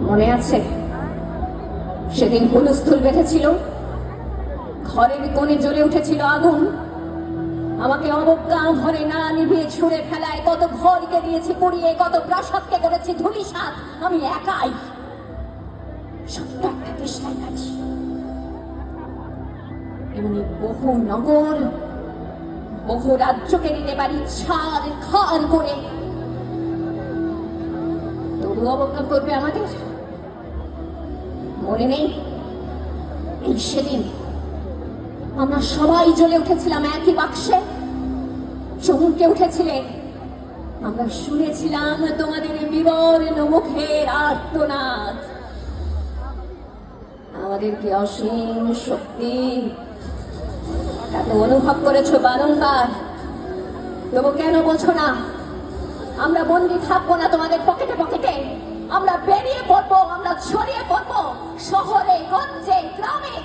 মনে আছে সেদিন হুলস্থুল বেঁধেছিল, ঘরের কোণে জ্বলে উঠেছিল আগুন, আমাকে অবজ্ঞা ভরে না নিভিয়ে ছুঁড়ে ফেলায় কত ঘরকে দিয়েছি পুড়িয়ে, কত প্রাসাদকে করেছি ধূলিসাৎ আমি একাই। ছোট্ট একটা তৃষ্ণায় আছি, এমনি বহু নগর বহু রাজ্যকে নিতে পারি ছাড় খার করে, তবু অবজ্ঞা করবে আমাদের? মনে নেই এই সেদিন আমরা সবাই জ্বলে উঠেছিলাম একই বাক্সে, চমকে উঠেছিলে, আমরা শুনেছিলাম তোমাদের বিবর্ণ মুখের আর্তনাদ। আমাদের কি অসীম শক্তি এত অনুভব করেছো বারংবার, তবু কেন বোঝো না? আমরা বন্দী থাকবো না তোমাদের পকেটে পকেটে, আমরা বেরিয়ে পড়বো, আমরা ছড়িয়ে পড়বো শহরে গঞ্জে গ্রামে